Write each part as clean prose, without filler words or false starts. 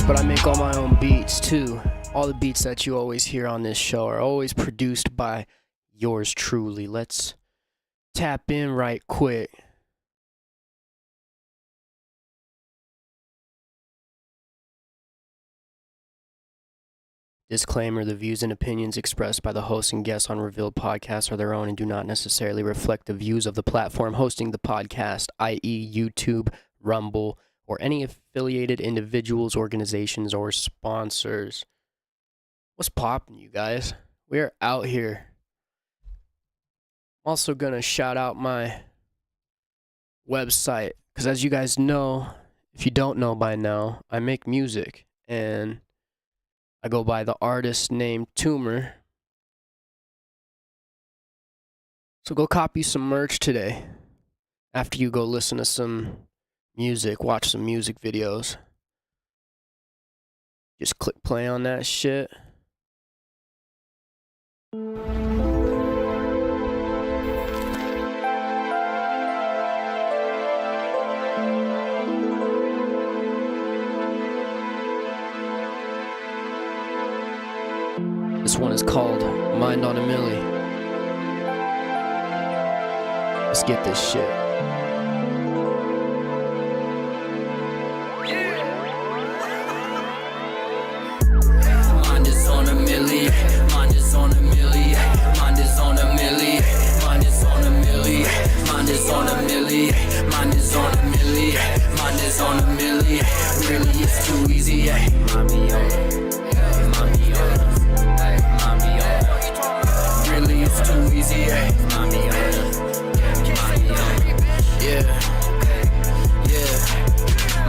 but I make all my own beats too. All the beats that you always hear on this show are always produced by yours truly. Let's tap in right quick. Disclaimer: the views and opinions expressed by the hosts and guests on Ruveiled podcasts are their own and do not necessarily reflect the views of the platform hosting the podcast, i.e. YouTube, Rumble, or any affiliated individuals, organizations, or sponsors. What's poppin', you guys? We're out here. I'm also gonna shout out my website, because as you guys know, if you don't know by now, I make music, and I go by the artist named Tumor. So go copy some merch today. After you go listen to some music, watch some music videos. Just click play on that shit. This one is called Mind on a Milli. Let's get this shit. Mind is on a milli, mind is on a milli, mind is on a milli, mind is on a milli, mind is on a milli, mind is on a milli, mind is on a milli. Really, it's too easy, yeah. Mind me on it. Really, it's too easy, yeah. Yeah.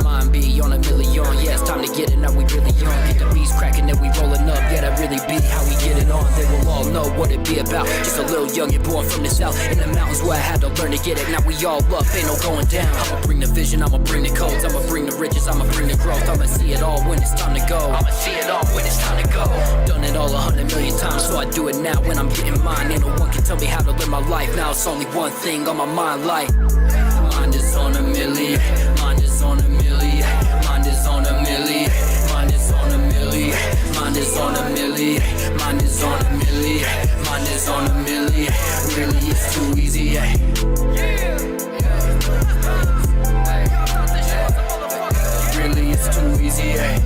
Mind be on a million, yeah, it's time to get it, now we really on. Get the beats cracking, then we rolling up, yeah, that really be how we get it on. They will all know what it be about. Just a little youngin' born from the south, in the mountains where I had to learn to get it. Now we all up, ain't no going down. I'ma bring the vision, I'ma bring the codes, I'ma bring the riches, I'ma bring the growth. I'ma see it all when it's time to go. I'ma see it all when it's time to go. Done it all 100 million times, so I do it now when I'm getting mine. Ain't no one can tell me how to live my life. Now it's only one thing on my mind, like mind is on a milli, mind is on a milli, mind is on a milli, mind is on a milli, mind is on a milli, mind is on a milli, mind is on a milli. Really, it's too easy, yeah. Really, it's too easy, yeah.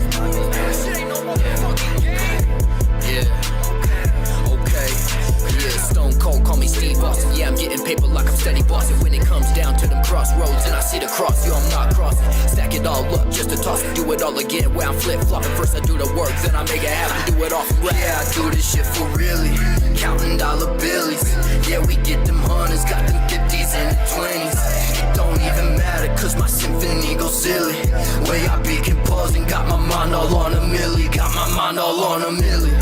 Stone cold, call me Steve Austin. Yeah, I'm getting paper like I'm steady bossing. When it comes down to them crossroads and I see the cross, yo, I'm not crossing. Stack it all up just to toss it. Do it all again where I'm flip-flopping. First I do the work, then I make it happen. Do it all from rap. Yeah, I do this shit for really. Counting dollar billies. Yeah, we get them hundreds, got them 50s and the 20s. It don't even matter, cause my symphony goes silly. Way I be composing, got my mind all on a milli. Got my mind all on a milli.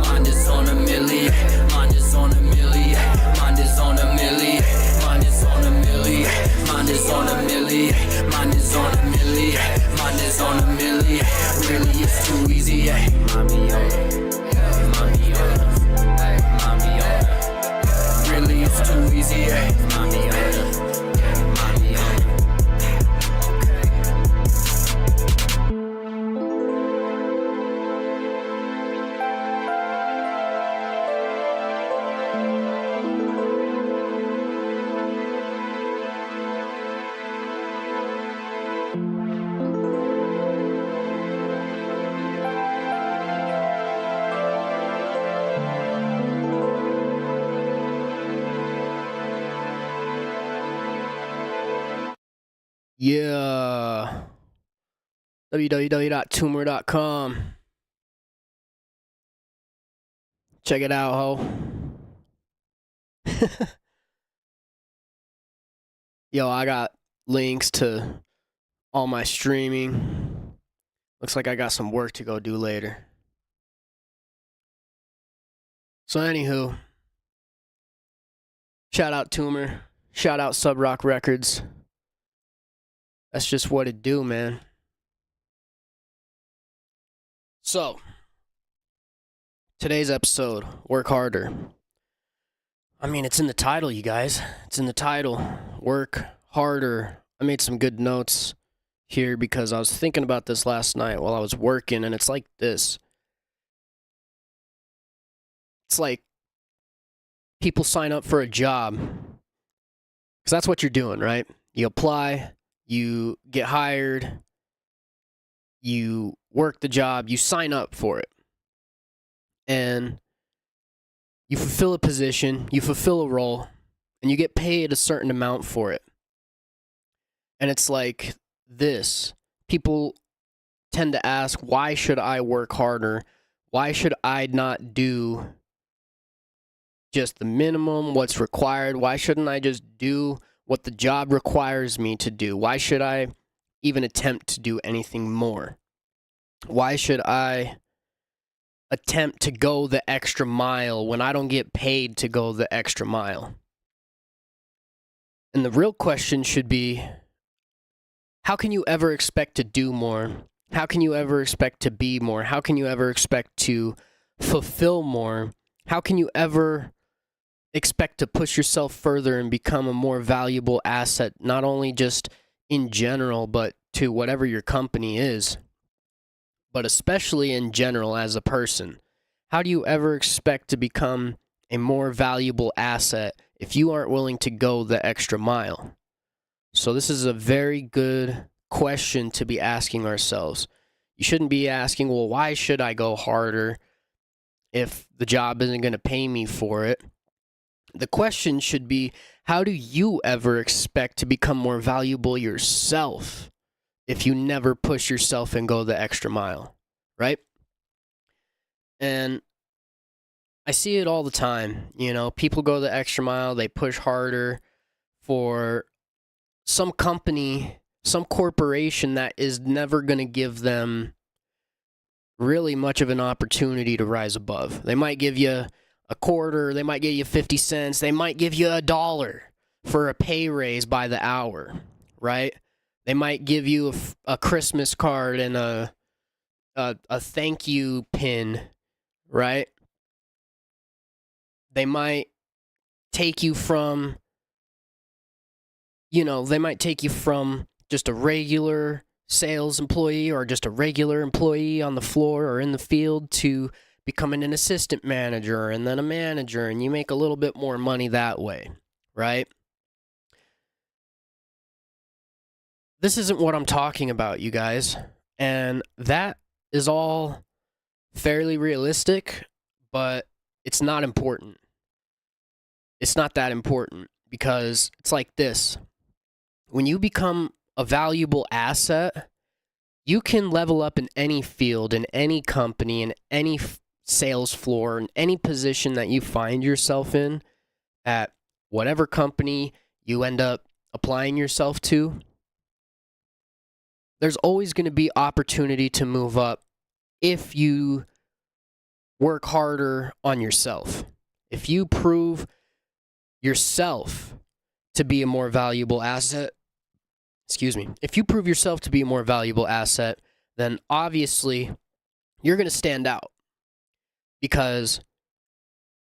Mind is on a milli. Mind is on a milli, mind is on a milli, mind is on a milli, mind is on a milli, mind is on a milli, mind is on a milli. Really, it's too easy, yeah. Mind me on it, mind me on it, mind me on it. Really, it's too easy, yeah. Mind me on it, mind me on it. Yeah. www.tumor.com. Check it out, ho. Yo, I got links to all my streaming. Looks like I got some work to go do later. So anywho, shout out Tumor. Shout out Sub Rock Records. That's just what it do, man. So, today's episode, Work Harder. I mean, it's in the title, you guys. It's in the title. Work harder. I made some good notes here because I was thinking about this last night while I was working, and it's like this. It's like people sign up for a job because that's what you're doing, right? You apply, you get hired, you work the job, you sign up for it, and you fulfill a position, you fulfill a role, and you get paid a certain amount for it. And it's like this. People tend to ask, why should I work harder? Why should I not do just the minimum, what's required? Why shouldn't I just do what the job requires me to do? Why should I even attempt to do anything more? Why should I attempt to go the extra mile when I don't get paid to go the extra mile? And the real question should be, how can you ever expect to do more? How can you ever expect to be more? How can you ever expect to fulfill more? How can you ever expect to push yourself further and become a more valuable asset, not only just in general, but to whatever your company is, but especially in general as a person? How do you ever expect to become a more valuable asset if you aren't willing to go the extra mile? So this is a very good question to be asking ourselves. You shouldn't be asking, well, why should I go harder if the job isn't going to pay me for it? The question should be, how do you ever expect to become more valuable yourself if you never push yourself and go the extra mile, right? And I see it all the time. You know, people go the extra mile, they push harder for some company, some corporation that is never going to give them really much of an opportunity to rise above. They might give you a quarter, they might give you 50 cents, they might give you $1 for a pay raise by the hour, right? They might give you a Christmas card and a thank you pin, right? They might take you from, they might take you from just a regular sales employee or just a regular employee on the floor or in the field to becoming an assistant manager and then a manager, and you make a little bit more money that way, right? This isn't what I'm talking about, you guys. And that is all fairly realistic, but it's not important. It's not that important because it's like this. When you become a valuable asset, you can level up in any field, in any company, in any sales floor, in any position that you find yourself in at whatever company you end up applying yourself to. There's always going to be opportunity to move up if you work harder on yourself. If you prove yourself to be a more valuable asset, if you prove yourself to be a more valuable asset, then obviously you're going to stand out because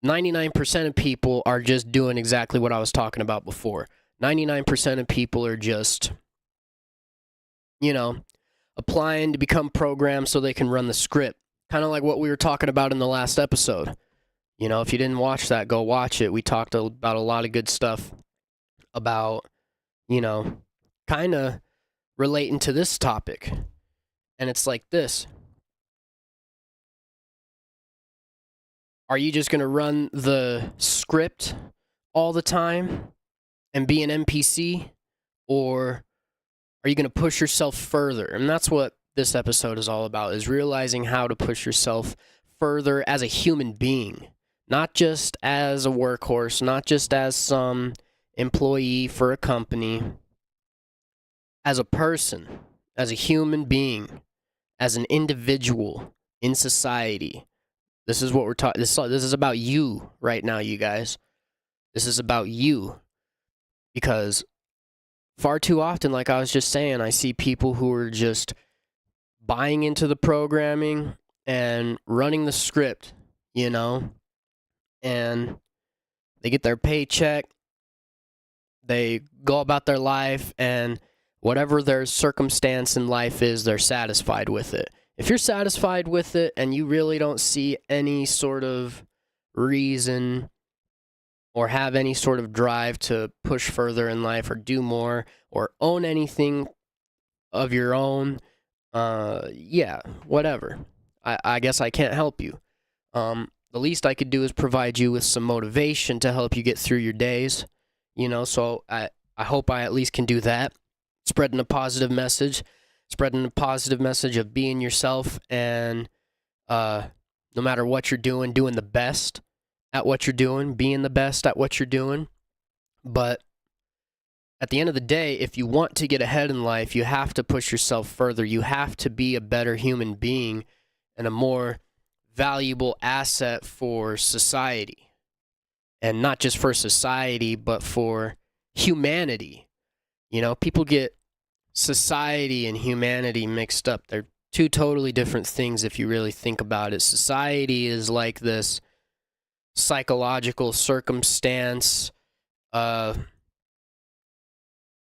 99% of people are just doing exactly what I was talking about before. 99% of people are just, applying to become programmed so they can run the script. Kind of like what we were talking about in the last episode. If you didn't watch that, go watch it. We talked about a lot of good stuff about, kind of relating to this topic. And it's like this. Are you just going to run the script all the time and be an NPC? Or are you going to push yourself further? And that's what this episode is all about, is realizing how to push yourself further as a human being. Not just as a workhorse, not just as some employee for a company. As a person, as a human being, as an individual in society. This is what we're talking. This is about you right now, you guys. This is about you. Because far too often, like I was just saying, I see people who are just buying into the programming and running the script, and they get their paycheck, they go about their life, and whatever their circumstance in life is, they're satisfied with it. If you're satisfied with it and you really don't see any sort of reason or have any sort of drive to push further in life or do more or own anything of your own, yeah, whatever. I guess I can't help you. The least I could do is provide you with some motivation to help you get through your days, so I hope I at least can do that. Spreading a positive message of being yourself and no matter what you're doing the best at what you're doing, being the best at what you're doing. But at the end of the day, if you want to get ahead in life, you have to push yourself further. You have to be a better human being and a more valuable asset for society. And not just for society, but for humanity. People get society and humanity mixed up. They're two totally different things if you really think about it. Society is like this psychological circumstance,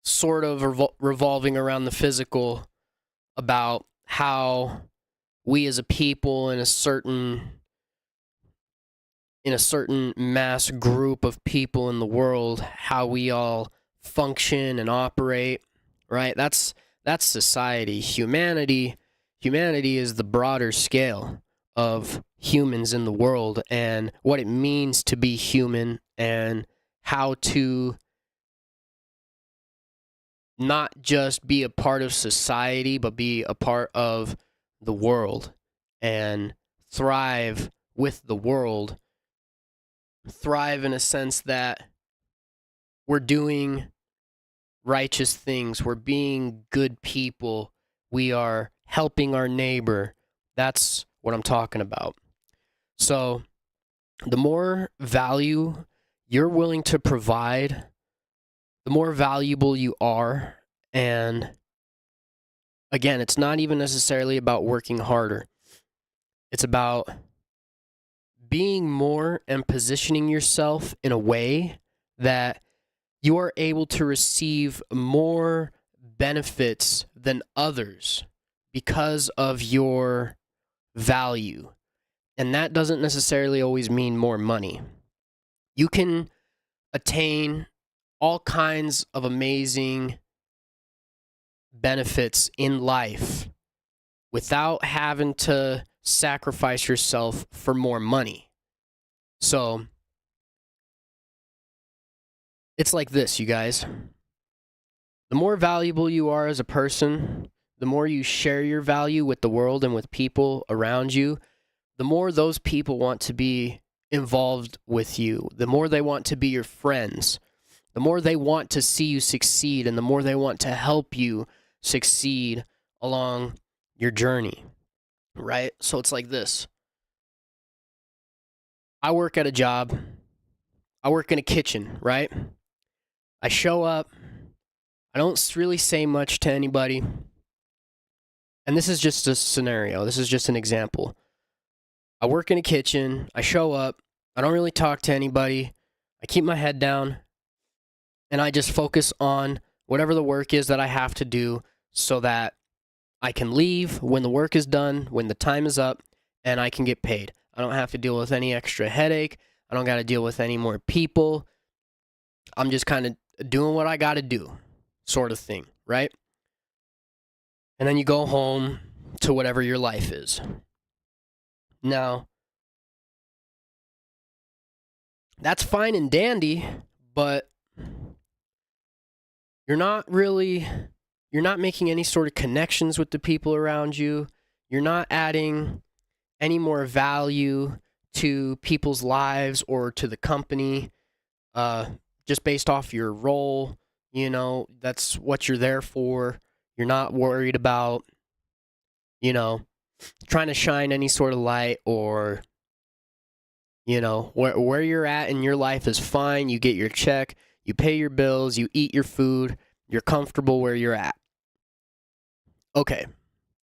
sort of revolving around the physical, about how we as a people in a certain mass group of people in the world, how we all function and operate, right? That's society. Humanity is the broader scale of humans in the world and what it means to be human and how to not just be a part of society, but be a part of the world and thrive with the world. Thrive in a sense that we're doing righteous things. We're being good people. We are helping our neighbor. That's what I'm talking about. So the more value you're willing to provide, the more valuable you are. And again, it's not even necessarily about working harder. It's about being more and positioning yourself in a way that you are able to receive more benefits than others because of your value. And that doesn't necessarily always mean more money. You can attain all kinds of amazing benefits in life without having to sacrifice yourself for more money. So it's like this, you guys. The more valuable you are as a person, the more you share your value with the world and with people around you, the more those people want to be involved with you, the more they want to be your friends, the more they want to see you succeed, and the more they want to help you succeed along your journey, right? So it's like this. I work at a job. I work in a kitchen, right? I show up. I don't really say much to anybody. And this is just a scenario. This is just an example. I work in a kitchen. I show up. I don't really talk to anybody. I keep my head down. And I just focus on whatever the work is that I have to do so that I can leave when the work is done, when the time is up, and I can get paid. I don't have to deal with any extra headache. I don't got to deal with any more people. I'm just kind of doing what I got to do, sort of thing, right? And then you go home to whatever your life is. Now, that's fine and dandy, but you're not making any sort of connections with the people around you. You're not adding any more value to people's lives or to the company, just based off your role. That's what you're there for. You're not worried about, trying to shine any sort of light or, where you're at in your life is fine. You get your check, you pay your bills, you eat your food, you're comfortable where you're at. Okay,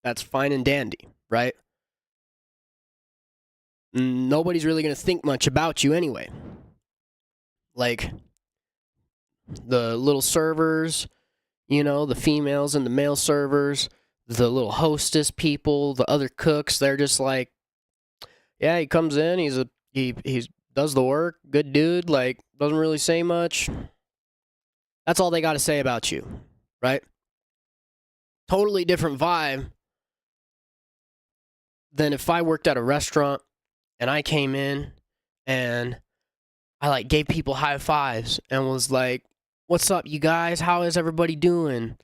that's fine and dandy, right? Nobody's really going to think much about you anyway. Like, the little servers the females and the male servers, the little hostess people, the other cooks, they're just like, yeah, he comes in, he does the work, good dude, like, doesn't really say much. That's all they got to say about you, right? Totally different vibe than if I worked at a restaurant and I came in and I like gave people high fives and was like, "What's up, you guys? How is everybody doing?"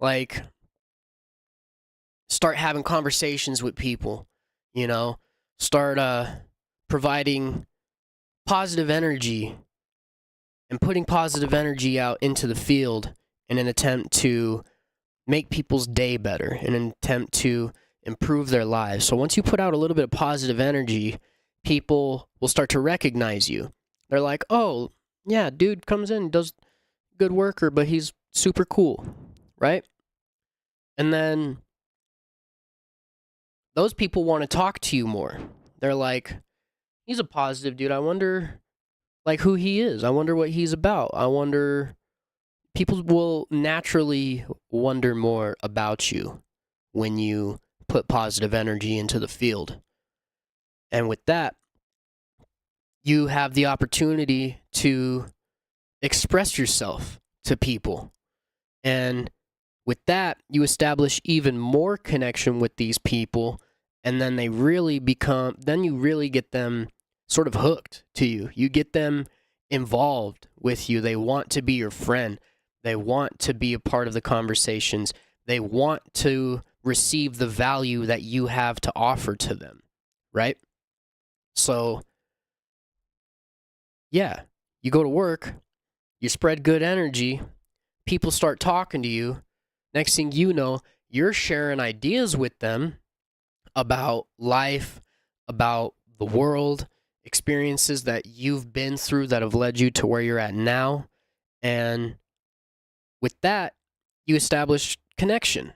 Like, start having conversations with people, start providing positive energy and putting positive energy out into the field in an attempt to make people's day better, in an attempt to improve their lives. So once you put out a little bit of positive energy, people will start to recognize you. They're like, oh, yeah, dude comes in, does good worker, but he's super cool, right? And then those people want to talk to you more. They're like, he's a positive dude. I wonder, like, who he is. I wonder what he's about. I wonder... People will naturally wonder more about you when you put positive energy into the field. And with that, you have the opportunity to express yourself to people. And with that, you establish even more connection with these people, and then you really get them sort of hooked to you. You get them involved with you. They want to be your friend. They want to be a part of the conversations. They want to receive the value that you have to offer to them, right? So, yeah, you go to work, you spread good energy, people start talking to you. Next thing you know, you're sharing ideas with them about life, about the world, experiences that you've been through that have led you to where you're at now. And with that, you establish connection.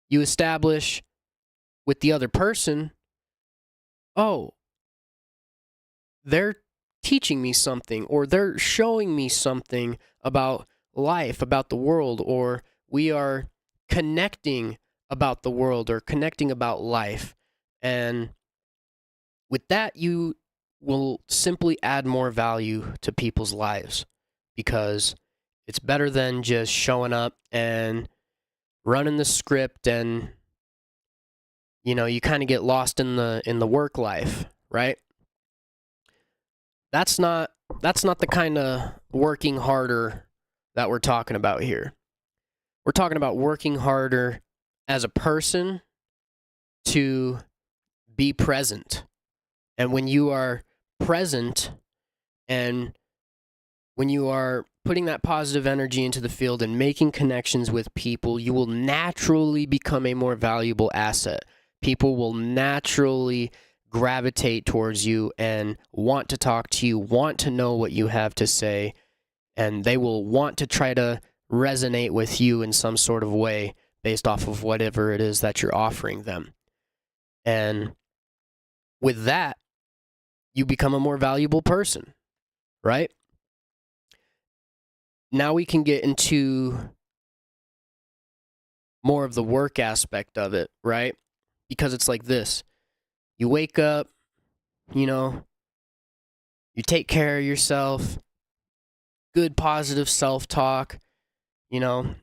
You establish with the other person, oh, they're teaching me something, or they're showing me something about life, about the world, or we are connecting about the world or connecting about life. And with that, you will simply add more value to people's lives, because it's better than just showing up and running the script, and you kind of get lost in the work life, right? That's not the kind of working harder that we're talking about here. We're talking about working harder as a person to be present. And when you are present and when you are putting that positive energy into the field and making connections with people, you will naturally become a more valuable asset. People will naturally gravitate towards you and want to talk to you, want to know what you have to say, and they will want to try to resonate with you in some sort of way based off of whatever it is that you're offering them. And with that, you become a more valuable person, right? Now we can get into more of the work aspect of it, right? Because it's like this. You wake up, you take care of yourself, good positive self-talk, you're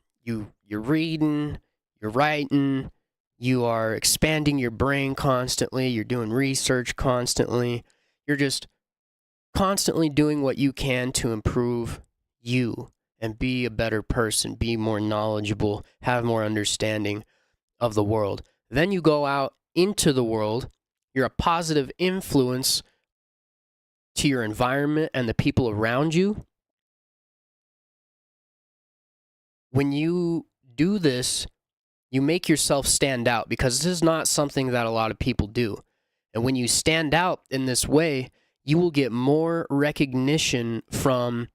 reading, you're writing, you are expanding your brain constantly, you're doing research constantly, you're just constantly doing what you can to improve you and be a better person, be more knowledgeable, have more understanding of the world. Then you go out into the world, you're a positive influence to your environment and the people around you. When you do this, you make yourself stand out, because this is not something that a lot of people do. And when you stand out in this way, you will get more recognition from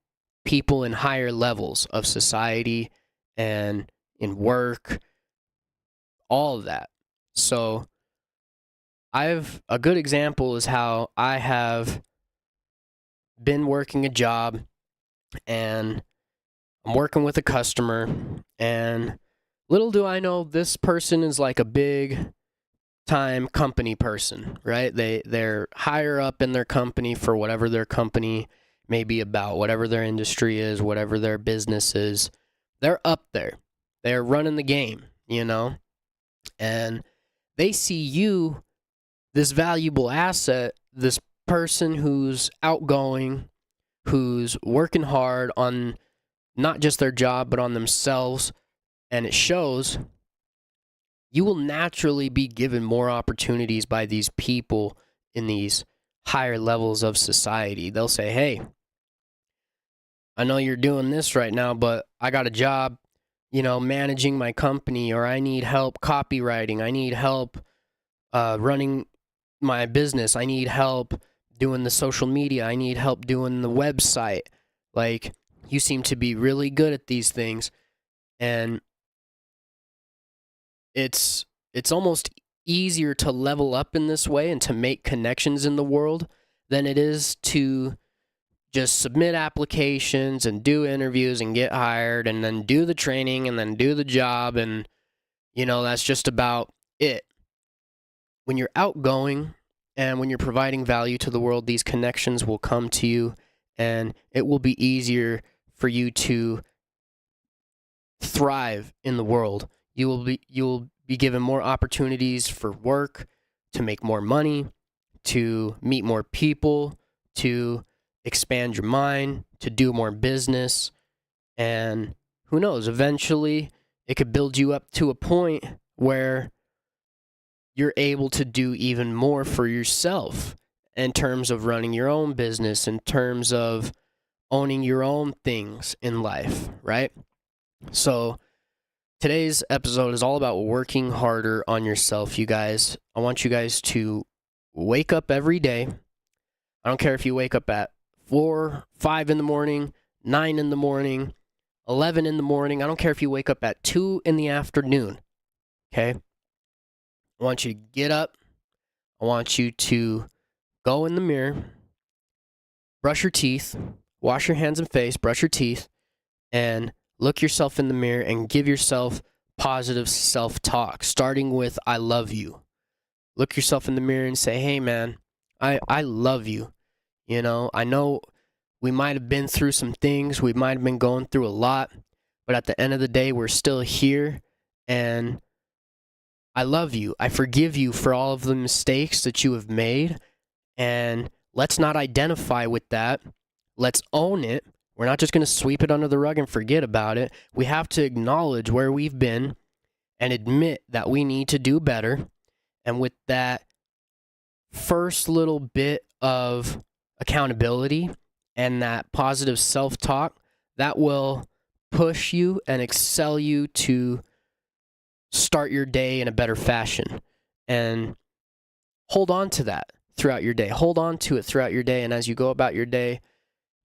people in higher levels of society and in work, all of that. So a good example is how I have been working a job and I'm working with a customer, and little do I know, this person is like a big time company person, right? They're higher up in their company for whatever their company may be about, whatever their industry is, whatever their business is. They're up there. They're running the game, and they see you, this valuable asset, this person who's outgoing, who's working hard on not just their job, but on themselves, and it shows. You will naturally be given more opportunities by these people in these higher levels of society. They'll say, hey, I know you're doing this right now, but I got a job, managing my company, or I need help copywriting. I need help running my business. I need help doing the social media. I need help doing the website. Like, you seem to be really good at these things. And it's almost easier to level up in this way and to make connections in the world than it is to just submit applications and do interviews and get hired and then do the training and then do the job, and that's just about it. When you're outgoing and when you're providing value to the world, these connections will come to you, and it will be easier for you to thrive in the world. You will be given more opportunities for work, to make more money, to meet more people, to expand your mind, to do more business, and who knows, eventually it could build you up to a point where you're able to do even more for yourself in terms of running your own business, in terms of owning your own things in life, right? So today's episode is all about working harder on yourself, you guys. I want you guys to wake up every day. I don't care if you wake up at 4, 5 in the morning, 9 in the morning, 11 in the morning. I don't care if you wake up at 2 in the afternoon, okay? I want you to get up. I want you to go in the mirror, brush your teeth, wash your hands and face, brush your teeth, and look yourself in the mirror and give yourself positive self-talk, starting with I love you. Look yourself in the mirror and say, hey, man, I love you. I know we might have been through some things. We might have been going through a lot. But at the end of the day, we're still here. And I love you. I forgive you for all of the mistakes that you have made. And let's not identify with that. Let's own it. We're not just going to sweep it under the rug and forget about it. We have to acknowledge where we've been and admit that we need to do better. And with that first little bit of accountability and that positive self-talk, that will push you and excel you to start your day in a better fashion. And hold on to that throughout your day. Hold on to it throughout your day. And as you go about your day,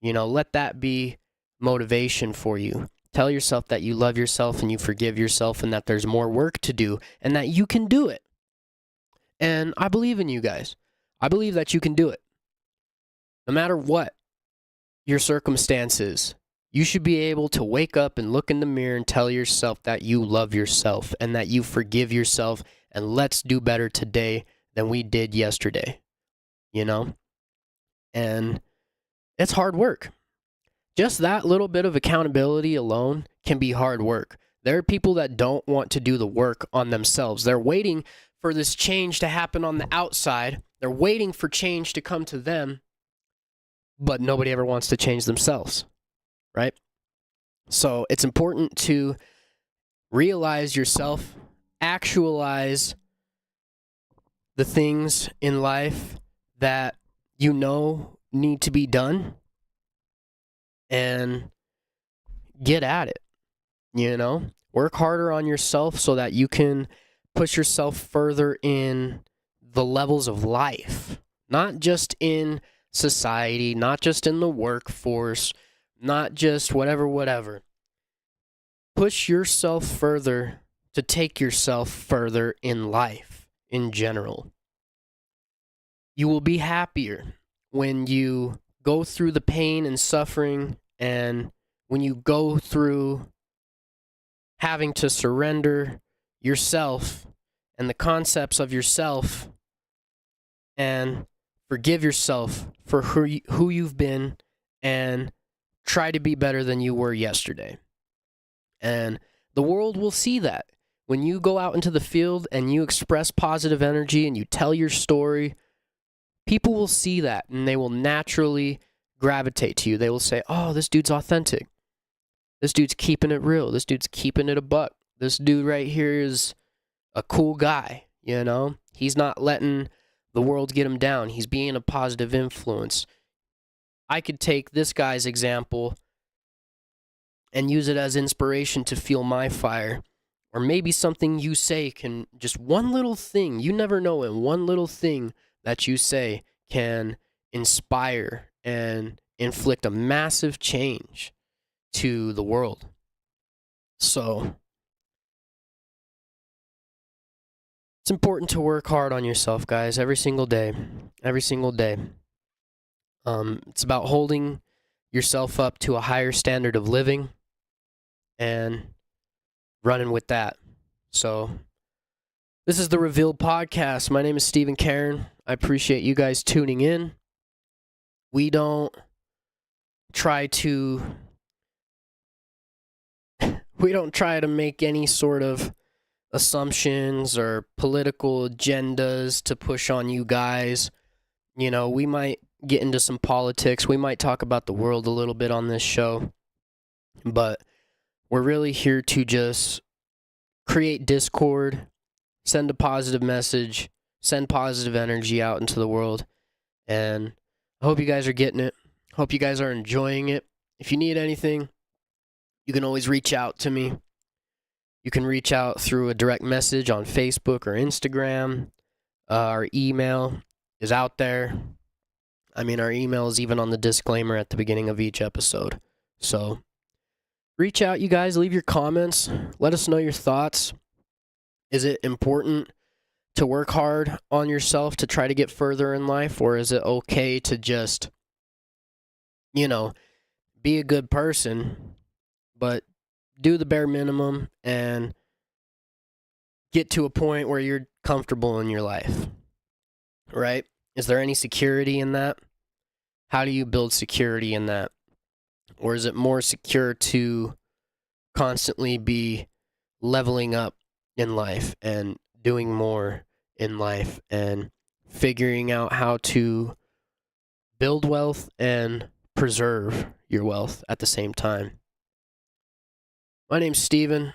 let that be motivation for you. Tell yourself that you love yourself and you forgive yourself and that there's more work to do and that you can do it. And I believe in you guys. I believe that you can do it. No matter what your circumstances, you should be able to wake up and look in the mirror and tell yourself that you love yourself and that you forgive yourself, and let's do better today than we did yesterday. And it's hard work. Just that little bit of accountability alone can be hard work. There are people that don't want to do the work on themselves. They're waiting for this change to happen on the outside. They're waiting for change to come to them, but nobody ever wants to change themselves, right? So it's important to realize yourself, actualize the things in life that need to be done, and get at it. Work harder on yourself so that you can push yourself further in the levels of life, not just in society, not just in the workforce, not just whatever. Push yourself further to take yourself further in life in general. You will be happier when you go through the pain and suffering and when you go through having to surrender yourself and the concepts of yourself and forgive yourself for who you've been and try to be better than you were yesterday. And the world will see that. When you go out into the field and you express positive energy and you tell your story, people will see that and they will naturally gravitate to you. They will say, oh, this dude's authentic. This dude's keeping it real. This dude's keeping it a buck. This dude right here is a cool guy, you know? He's not letting the world get him down. He's being a positive influence. I could take this guy's example and use it as inspiration to fuel my fire. Or maybe something you say can, just one little thing, you never know, and one little thing that you say can inspire and inflict a massive change to the world. So it's important to work hard on yourself, guys, every single day. Every single day. It's about holding yourself up to a higher standard of living and running with that. So this is the Ruveiled podcast. My name is Stephen Karen. I appreciate you guys tuning in. We don't try to make any sort of assumptions or political agendas to push on you guys. You know, we might get into some politics. We might talk about the world a little bit on this show. But we're really here to just create discord, send a positive message, send positive energy out into the world. And I hope you guys are getting it. Hope you guys are enjoying it. If you need anything, you can always reach out to me. You can reach out through a direct message on Facebook or Instagram. Our email is out there. I mean, our email is even on the disclaimer at the beginning of each episode. So reach out, you guys. Leave your comments. Let us know your thoughts. Is it important to work hard on yourself to try to get further in life? Or is it okay to just, you know, be a good person, but do the bare minimum and get to a point where you're comfortable in your life, right? Is there any security in that? How do you build security in that? Or is it more secure to constantly be leveling up in life and doing more in life and figuring out how to build wealth and preserve your wealth at the same time? My name's Steven.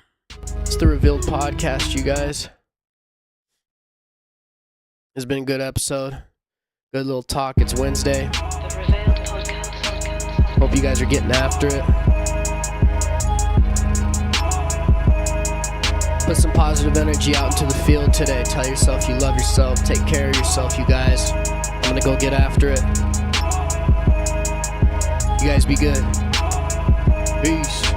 It's the Ruveiled podcast, you guys. It's been a good episode. Good little talk. It's Wednesday. The Ruveiled podcast. Hope you guys are getting after it. Put some positive energy out into the field today. Tell yourself you love yourself. Take care of yourself, you guys. I'm going to go get after it. You guys be good. Peace.